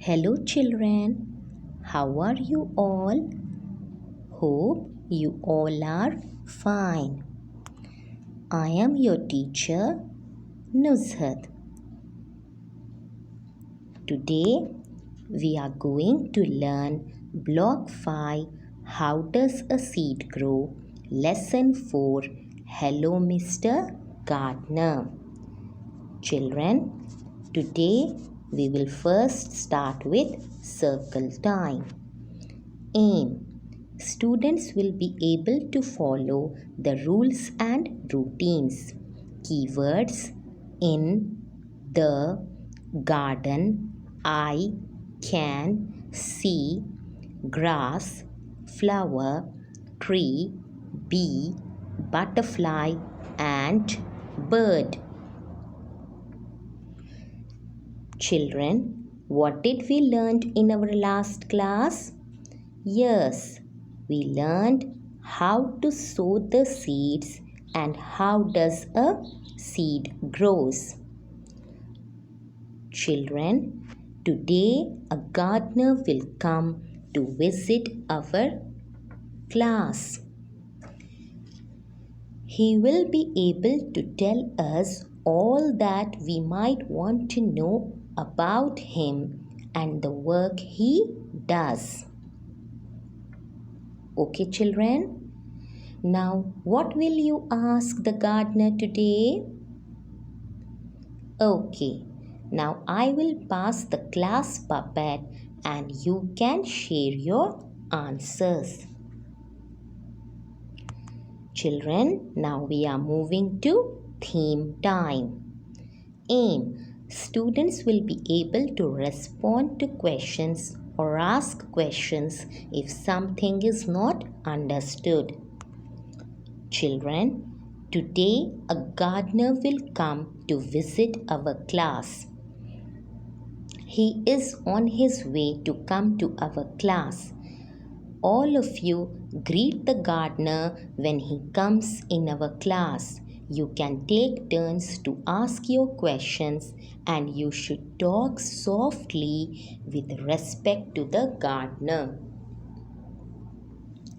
Hello children, how are you all? Hope you all are fine. I am your teacher Nuzhat. Today we are going to learn Block 5 How Does a Seed Grow? Lesson 4 Hello Mr. Gardener. Children, today we will first start with circle time. Aim. Students will be able to follow the rules and routines. Keywords: in, the, garden, I, can, see, grass, flower, tree, bee, butterfly, and bird. Children, what did we learn in our last class? Yes, we learned how to sow the seeds and how does a seed grows. Children, today a gardener will come to visit our class. He will be able to tell us all that we might want to know about him and the work he does. Okay, children? Now, what will you ask the gardener today? Okay, now I will pass the class puppet and you can share your answers. Children, now we are moving to theme time. Aim. Students will be able to respond to questions or ask questions if something is not understood. Children, today a gardener will come to visit our class. He is on his way to come to our class. All of you greet the gardener when he comes in our class. You can take turns to ask your questions and you should talk softly with respect to the gardener.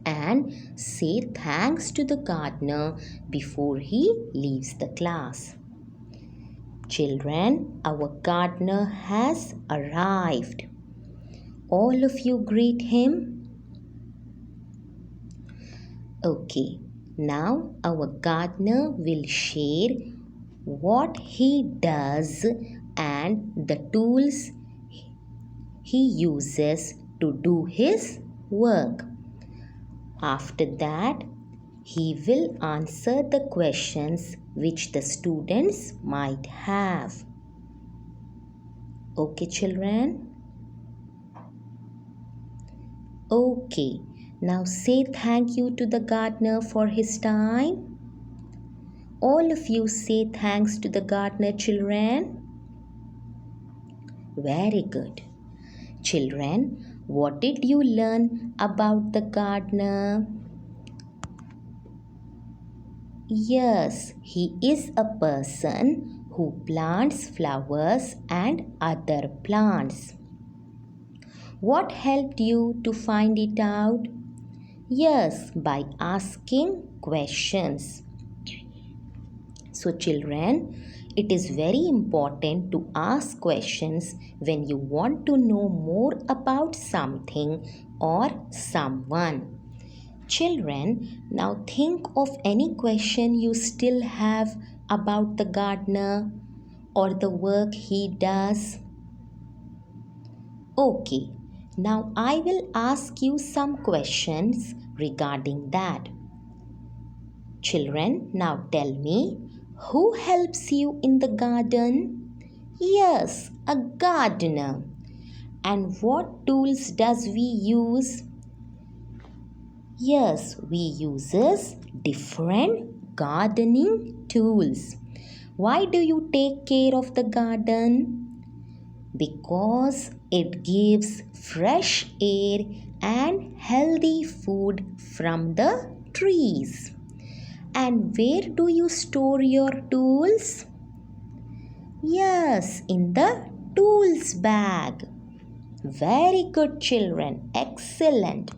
And say thanks to the gardener before he leaves the class. Children, our gardener has arrived. All of you greet him. Okay, now our gardener will share what he does and the tools he uses to do his work. After that, he will answer the questions which the students might have. Okay, children? Okay, now say thank you to the gardener for his time. All of you say thanks to the gardener, children. Very good. Children, what did you learn about the gardener? Yes, he is a person who plants flowers and other plants. What helped you to find it out? Yes, by asking questions. So children, it is very important to ask questions when you want to know more about something or someone. Children, now think of any question you still have about the gardener or the work he does. Okay, now I will ask you some questions regarding that. Children, now tell me, who helps you in the garden? Yes, a gardener. And what tools does we use? Yes, we uses different gardening tools. Why do you take care of the garden? Because it gives fresh air and healthy food from the trees. And where do you store your tools? Yes, in the tools bag. Very good, children. Excellent.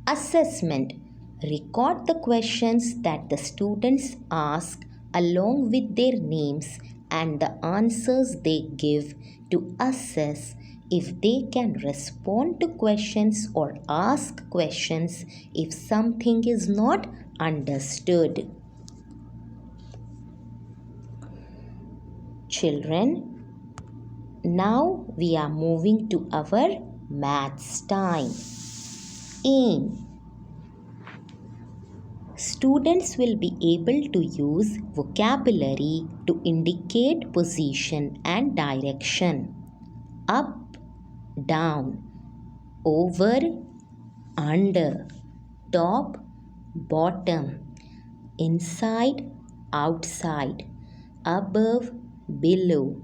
Assessment. Record the questions that the students ask along with their names and the answers they give to assess if they can respond to questions or ask questions if something is not understood. Children, now we are moving to our maths time. Aim. Students will be able to use vocabulary to indicate position and direction. Up, down, over, under, top, bottom, inside, outside, above, below,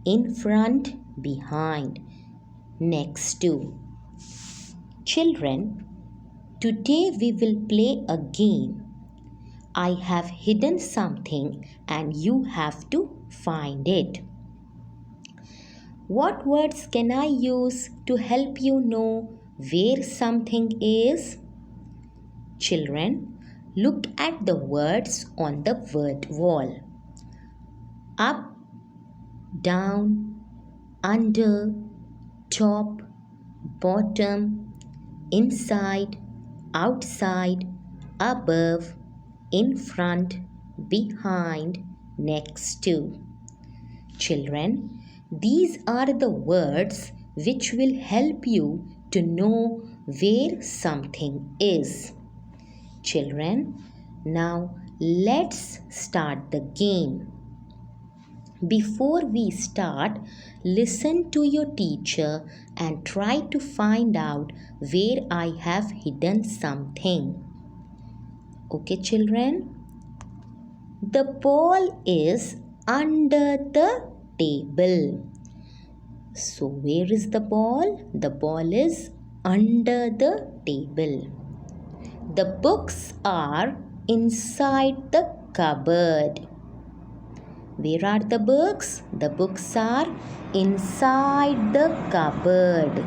in front, behind, next to. Children, today we will play a game. I have hidden something and you have to find it. What words can I use to help you know where something is? Children, look at the words on the word wall. Up, down, under, top, bottom, inside, outside, above, in front, behind, next to. Children, these are the words which will help you to know where something is. Children, now let's start the game. Before we start, listen to your teacher and try to find out where I have hidden something. Okay, children? The ball is under the table. So, where is the ball? The ball is under the table. The books are inside the cupboard. Where are the books? The books are inside the cupboard.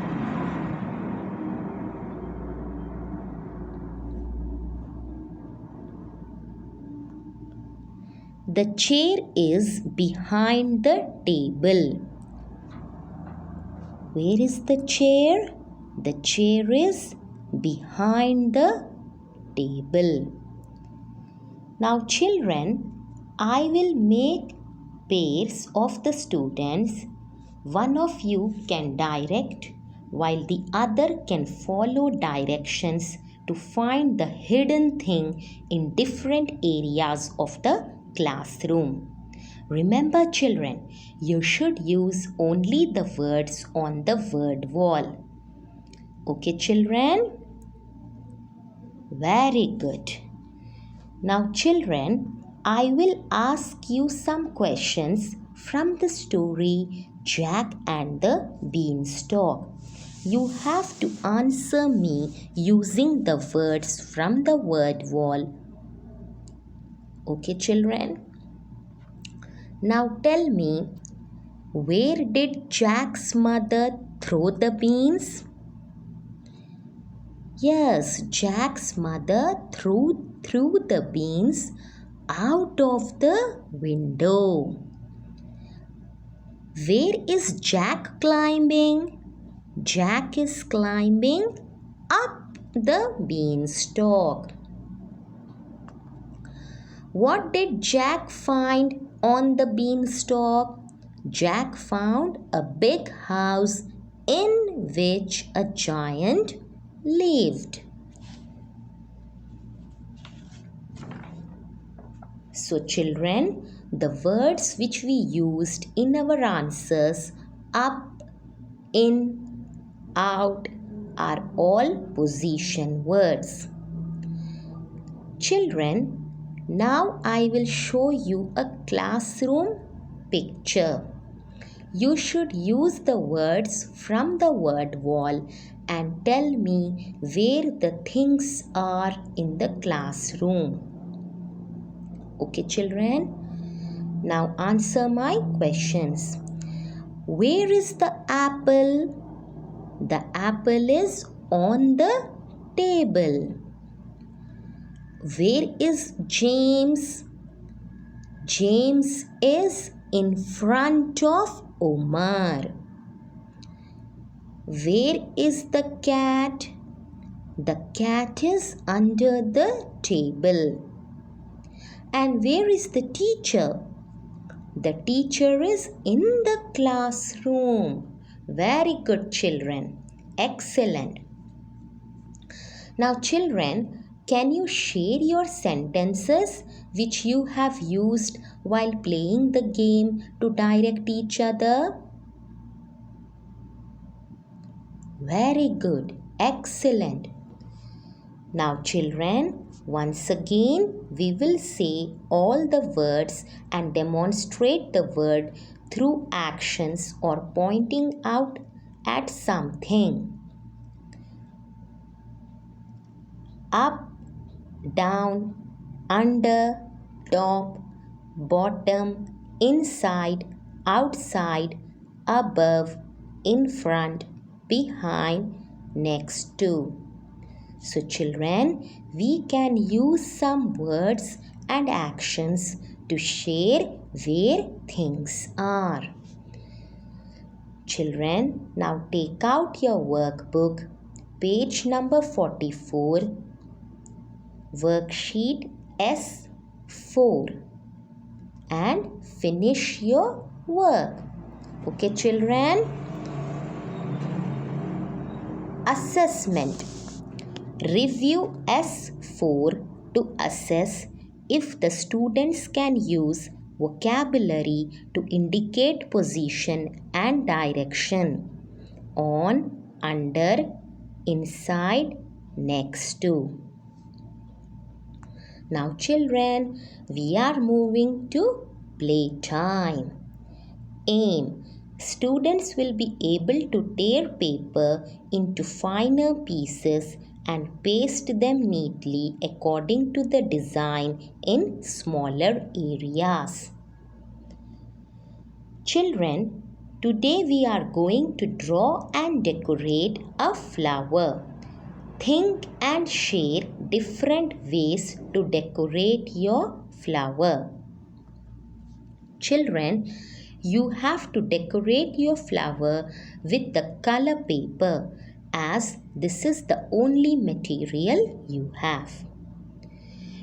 The chair is behind the table. Where is the chair? The chair is behind the table. Now, children, I will make pairs of the students. One of you can direct while the other can follow directions to find the hidden thing in different areas of the classroom. Remember, children, you should use only the words on the word wall. Okay, children? Very good. Now, children, I will ask you some questions from the story Jack and the Beanstalk. You have to answer me using the words from the word wall. Okay, children? Now tell me, where did Jack's mother throw the beans? Yes, Jack's mother threw the beans out of the window. Where is Jack climbing? Jack is climbing up the beanstalk. What did Jack find on the beanstalk? Jack found a big house in which a giant lived. So, children, the words which we used in our answers, up, in, out, are all position words. Children, now I will show you a classroom picture. You should use the words from the word wall and tell me where the things are in the classroom. Okay, children? Now answer my questions. Where is the apple? The apple is on the table. Where is James? James is in front of Omar. Where is the cat? The cat is under the table. And where is the teacher? The teacher is in the classroom. Very good, children. Excellent. Now, children, can you share your sentences which you have used while playing the game to direct each other? Very good. Excellent. Now, children, once again we will say all the words and demonstrate the word through actions or pointing out at something. Up, down, under, top, bottom, inside, outside, above, in front, behind, next to. So children, we can use some words and actions to share where things are. Children, now take out your workbook, page number 44, worksheet S4, and finish your work. Okay, children? Assessment. Review S4 to assess if the students can use vocabulary to indicate position and direction on, under, inside, next to. Now children, we are moving to playtime. Aim. Students will be able to tear paper into finer pieces and paste them neatly according to the design in smaller areas. Children, today we are going to draw and decorate a flower. Think and share different ways to decorate your flower. Children, you have to decorate your flower with the color paper, as this is the only material you have.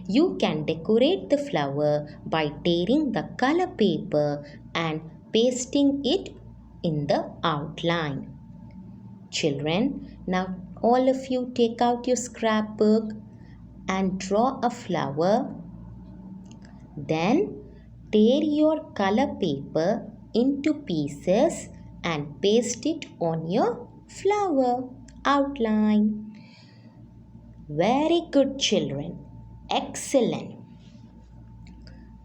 You can decorate the flower by tearing the color paper and pasting it in the outline. Children, now all of you take out your scrapbook and draw a flower. Then tear your color paper into pieces and paste it on your flower outline. Very good, children. Excellent.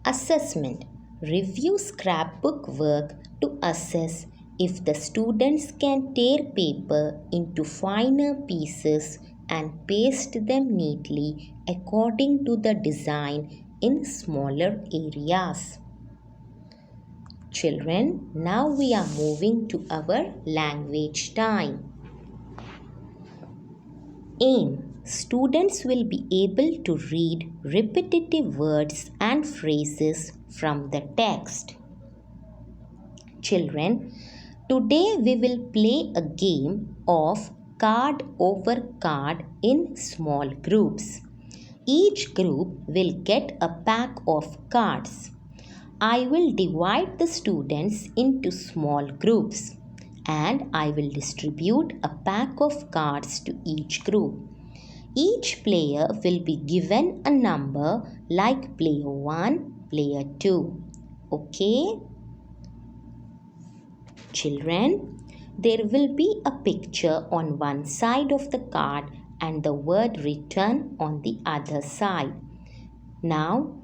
Assessment. Review scrapbook work to assess if the students can tear paper into finer pieces and paste them neatly according to the design in smaller areas. Children, now we are moving to our language time. Aim. Students will be able to read repetitive words and phrases from the text. Children, today we will play a game of card over card in small groups. Each group will get a pack of cards. I will divide the students into small groups and I will distribute a pack of cards to each group. Each player will be given a number like player 1, player 2. Okay? Children, there will be a picture on one side of the card and the word written on the other side. Now,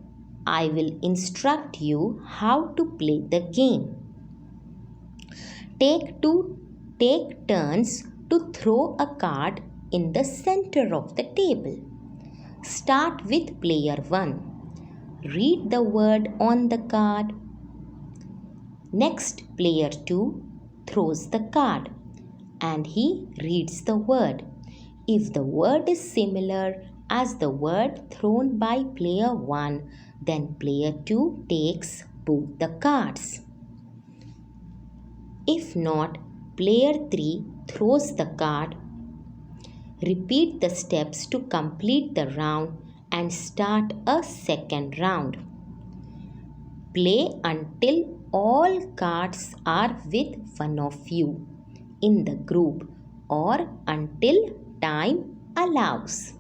I will instruct you how to play the game. Take turns to throw a card in the center of the table. Start with player 1. Read the word on the card. Next, player 2. throws the card and he reads the word. If the word is similar as the word thrown by player 1, then player 2 takes both the cards. If not, player 3 throws the card. Repeat the steps to complete the round and start a second round. Play until all cards are with one of you in the group or until time allows.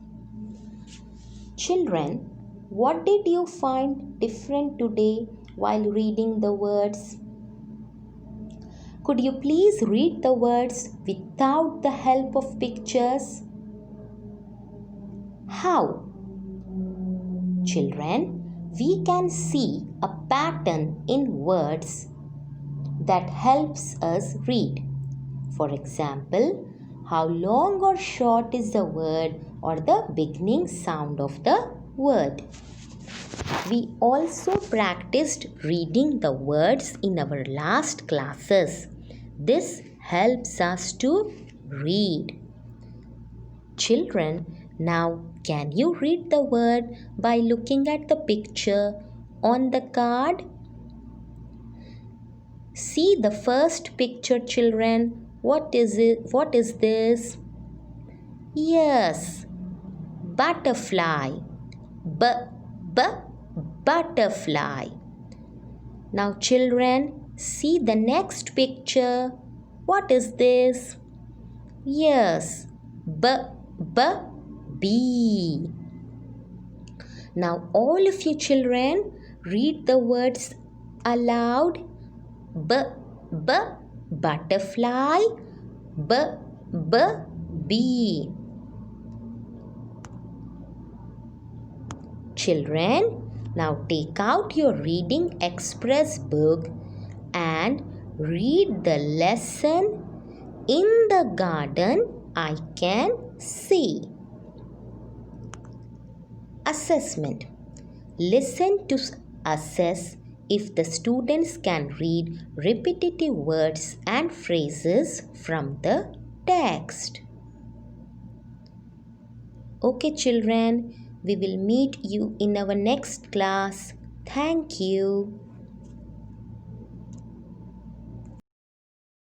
Children, what did you find different today while reading the words? Could you please read the words without the help of pictures? How? Children, we can see a pattern in words that helps us read. For example, how long or short is the word or the beginning sound of the word. We also practiced reading the words in our last classes. This helps us to read. Children, now can you read the word by looking at the picture on the card? See the first picture, children. What is it? What is this? Yes, butterfly. Butterfly. Now, children, see the next picture. What is this? Yes, bee. Now, all of you children, read the words aloud. Butterfly. Bee. Children, now take out your Reading Express book and read the lesson In the Garden I Can See. Assessment. Listen to assess if the students can read repetitive words and phrases from the text. Okay, children, we will meet you in our next class. Thank you.